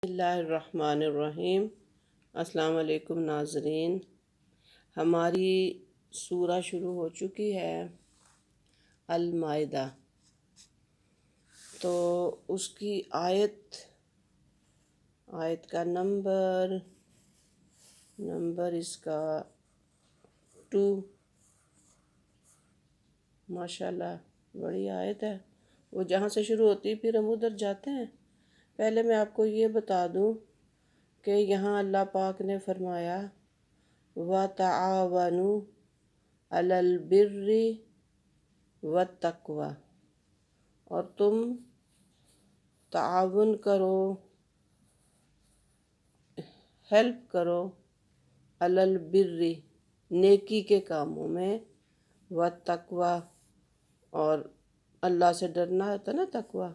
بسم اللہ الرحمن الرحیم۔ السلام علیکم ناظرین، ہماری سورہ شروع ہو چکی ہے المائدہ۔ تو اس کی آیت کا نمبر اس کا 2۔ ماشاءاللہ بڑی آیت ہے، وہ جہاں سے شروع ہوتی پھر ہم ادھر جاتے ہیں۔ پہلے میں آپ کو یہ بتا دوں کہ یہاں اللہ پاک نے فرمایا وَتَعَاوَنُوا عَلَى الْبِرِّ وَالتَّقْوَى، اور تم تعاون کرو، ہیلپ کرو علی البر، نیکی کے کاموں میں، والتقوی، اور اللہ سے ڈرنا ہوتا نا تقوی،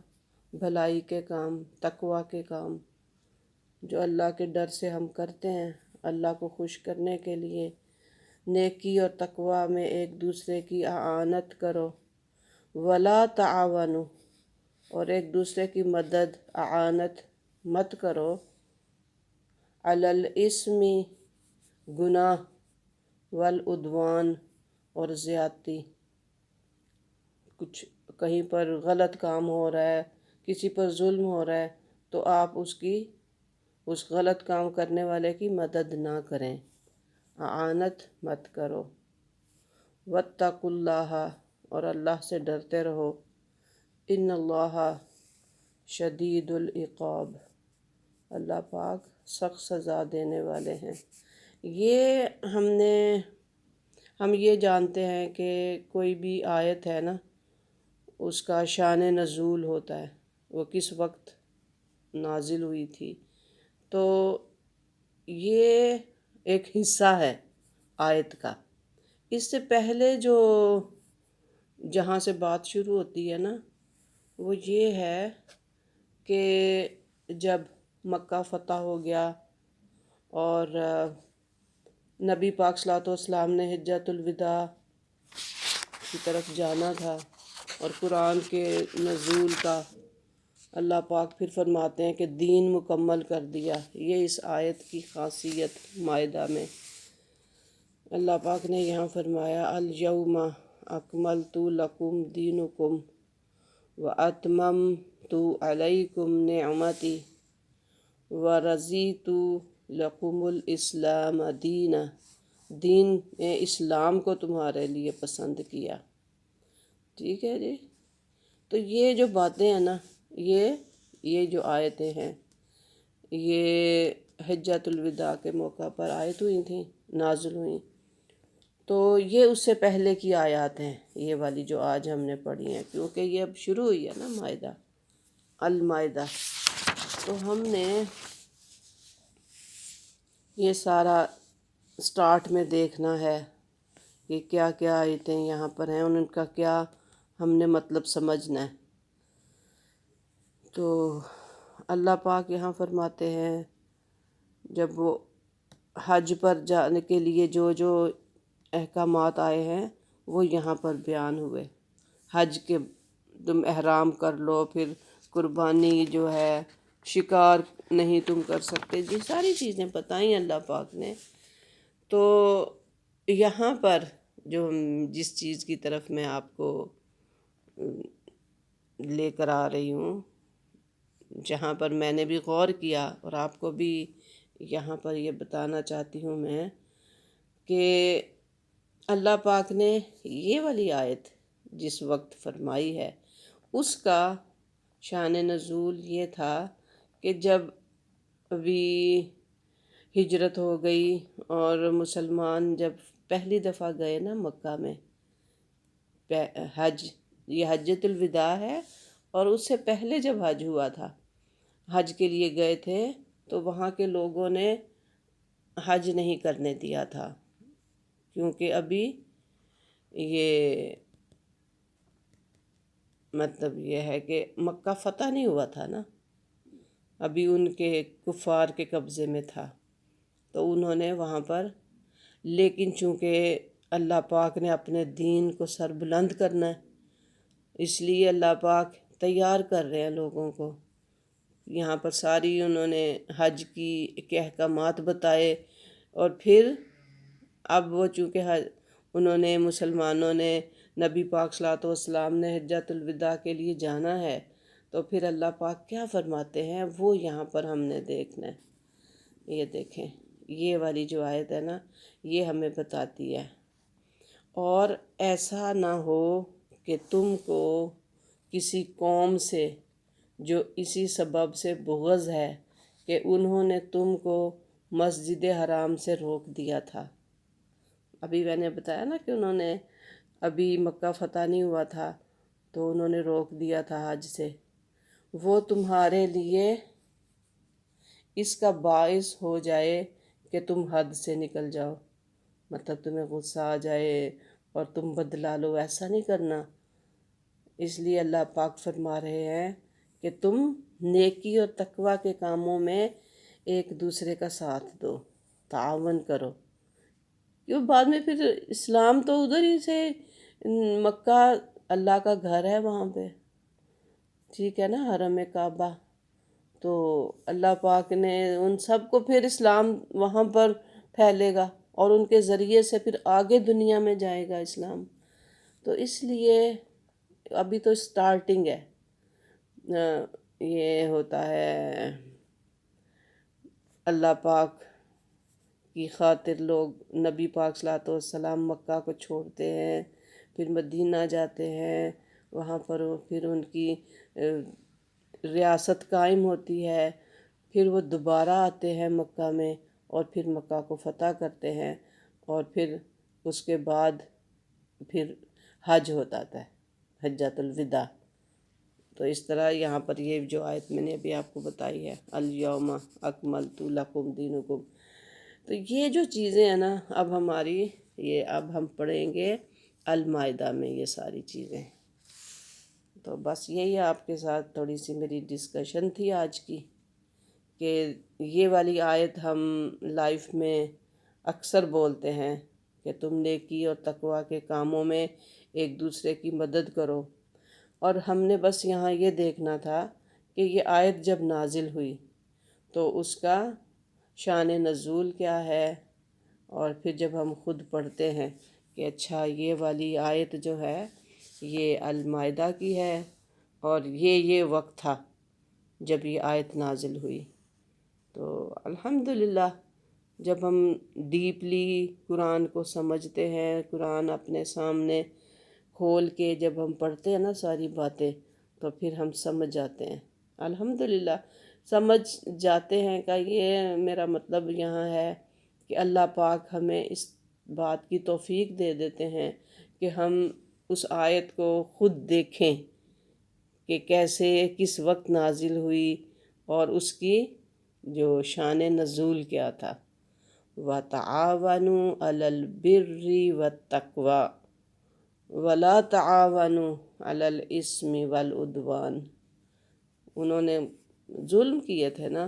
بھلائی کے کام، تقوی کے کام جو اللہ کے ڈر سے ہم کرتے ہیں اللہ کو خوش کرنے کے لیے۔ نیکی اور تقوی میں ایک دوسرے کی اعانت کرو، ولا تعاونوا، اور ایک دوسرے کی مدد اعانت مت کرو، علی الاسم، گناہ، والعدوان، اور زیادتی۔ کچھ کہیں پر غلط کام ہو رہا ہے، کسی پر ظلم ہو رہا ہے، تو آپ اس غلط کام کرنے والے کی مدد نہ کریں، اعانت مت کرو۔ واتقوا اللہ، اور اللہ سے ڈرتے رہو، ان اللہ شدید العقاب، اللہ پاک سخت سزا دینے والے ہیں۔ ہم یہ جانتے ہیں کہ کوئی بھی آیت ہے نا، اس کا شان نزول ہوتا ہے، وہ کس وقت نازل ہوئی تھی۔ تو یہ ایک حصہ ہے آیت کا۔ اس سے پہلے جہاں سے بات شروع ہوتی ہے نا، وہ یہ ہے کہ جب مکہ فتح ہو گیا اور نبی پاک صلی اللہ علیہ وسلم نے حجۃ الوداع کی طرف جانا تھا، اور قرآن کے نزول کا اللہ پاک پھر فرماتے ہیں کہ دین مکمل کر دیا۔ یہ اس آیت کی خاصیت مائدہ میں اللہ پاک نے یہاں فرمایا الیوم اکملت لکم دینکم واتممت علیکم نعمتی ورضیت لکم الاسلام دینا، دین اسلام کو تمہارے لیے پسند کیا۔ ٹھیک ہے جی۔ تو یہ جو باتیں ہیں نا، یہ جو آیتیں ہیں، یہ حجۃ الوداع کے موقع پر آیت ہوئی تھیں، نازل ہوئیں۔ تو یہ اس سے پہلے کی آیات ہیں، یہ والی جو آج ہم نے پڑھی ہیں، کیونکہ یہ اب شروع ہوئی ہے نا مائدہ، المائدہ۔ تو ہم نے یہ سارا سٹارٹ میں دیکھنا ہے کہ کیا کیا آیتیں یہاں پر ہیں، ان کا کیا ہم نے مطلب سمجھنا ہے۔ تو اللہ پاک یہاں فرماتے ہیں جب وہ حج پر جانے کے لیے جو احکامات آئے ہیں وہ یہاں پر بیان ہوئے۔ حج کے تم احرام کر لو، پھر قربانی جو ہے، شکار نہیں تم کر سکتے، یہ ساری چیزیں بتائیں اللہ پاک نے۔ تو یہاں پر جس چیز کی طرف میں آپ کو لے کر آ رہی ہوں، جہاں پر میں نے بھی غور کیا اور آپ کو بھی یہاں پر یہ بتانا چاہتی ہوں میں کہ اللہ پاک نے یہ والی آیت جس وقت فرمائی ہے، اس کا شان نزول یہ تھا کہ جب ابھی ہجرت ہو گئی اور مسلمان جب پہلی دفعہ گئے نا مکہ میں، یہ حجۃ الوداع ہے، اور اس سے پہلے جب حج ہوا تھا، حج کے لیے گئے تھے، تو وہاں کے لوگوں نے حج نہیں کرنے دیا تھا، کیونکہ ابھی یہ مطلب یہ ہے کہ مکہ فتح نہیں ہوا تھا نا، ابھی ان کے کفار کے قبضے میں تھا، تو انہوں نے وہاں پر، لیکن چونکہ اللہ پاک نے اپنے دین کو سربلند کرنا ہے، اس لیے اللہ پاک تیار کر رہے ہیں لوگوں کو یہاں پر ساری انہوں نے حج کے احکامات بتائے، اور پھر اب وہ چونکہ انہوں نے مسلمانوں نے نبی پاک صلی اللہ علیہ وسلم نے حجۃ الوداع کے لیے جانا ہے، تو پھر اللہ پاک کیا فرماتے ہیں وہ یہاں پر ہم نے دیکھنا ہے۔ یہ دیکھیں، یہ والی جو آیت ہے نا، یہ ہمیں بتاتی ہے، اور ایسا نہ ہو کہ تم کو کسی قوم سے جو اسی سبب سے بغض ہے کہ انہوں نے تم کو مسجد حرام سے روک دیا تھا۔ ابھی میں نے بتایا نا کہ انہوں نے ابھی مکہ فتح نہیں ہوا تھا تو انہوں نے روک دیا تھا حج سے، وہ تمہارے لیے اس کا باعث ہو جائے کہ تم حد سے نکل جاؤ، مطلب تمہیں غصہ آ جائے اور تم بدلا لو، ایسا نہیں کرنا۔ اس لیے اللہ پاک فرما رہے ہیں کہ تم نیکی اور تقوی کے کاموں میں ایک دوسرے کا ساتھ دو، تعاون کرو، کیوں بعد میں پھر اسلام تو ادھر ہی سے، مکہ اللہ کا گھر ہے وہاں پہ، ٹھیک ہے نا، حرم کعبہ، تو اللہ پاک نے ان سب کو پھر اسلام وہاں پر پھیلے گا، اور ان کے ذریعے سے پھر آگے دنیا میں جائے گا اسلام۔ تو اس لیے ابھی تو سٹارٹنگ ہے، یہ ہوتا ہے اللہ پاک کی خاطر لوگ نبی پاک صلی اللہ علیہ وسلم مکہ کو چھوڑتے ہیں، پھر مدینہ جاتے ہیں، وہاں پر پھر ان کی ریاست قائم ہوتی ہے، پھر وہ دوبارہ آتے ہیں مکہ میں اور پھر مکہ کو فتح کرتے ہیں، اور پھر اس کے بعد پھر حج ہوتا ہے، حجۃ الوداع۔ تو اس طرح یہاں پر یہ جو آیت میں نے ابھی آپ کو بتائی ہے، الیوم اکملت لکم دینکم، تو یہ جو چیزیں ہیں نا اب ہماری، یہ اب ہم پڑھیں گے المائدہ میں یہ ساری چیزیں۔ تو بس یہی آپ کے ساتھ تھوڑی سی میری ڈسکشن تھی آج کی، کہ یہ والی آیت ہم لائف میں اکثر بولتے ہیں کہ تم نیکی اور تقوی کے کاموں میں ایک دوسرے کی مدد کرو، اور ہم نے بس یہاں یہ دیکھنا تھا کہ یہ آیت جب نازل ہوئی تو اس کا شان نزول کیا ہے، اور پھر جب ہم خود پڑھتے ہیں کہ اچھا یہ والی آیت جو ہے یہ المائدہ کی ہے، اور یہ وقت تھا جب یہ آیت نازل ہوئی، تو الحمدللہ جب ہم ڈیپلی قرآن کو سمجھتے ہیں، قرآن اپنے سامنے کھول کے جب ہم پڑھتے ہیں نا ساری باتیں، تو پھر ہم سمجھ جاتے ہیں، الحمدللہ سمجھ جاتے ہیں کا یہ میرا مطلب یہاں ہے کہ اللہ پاک ہمیں اس بات کی توفیق دے دیتے ہیں کہ ہم اس آیت کو خود دیکھیں کہ کیسے کس وقت نازل ہوئی، اور اس کی جو شان نزول کیا تھا، وَتَعَاوَنُوا عَلَى الْبِرِّ وَالتَّقْوَى وَلَا تَعَاوَنُوا عَلَى الْإِثْمِ وَالْعُدْوَانِ۔ انہوں نے ظلم کیے تھے نا،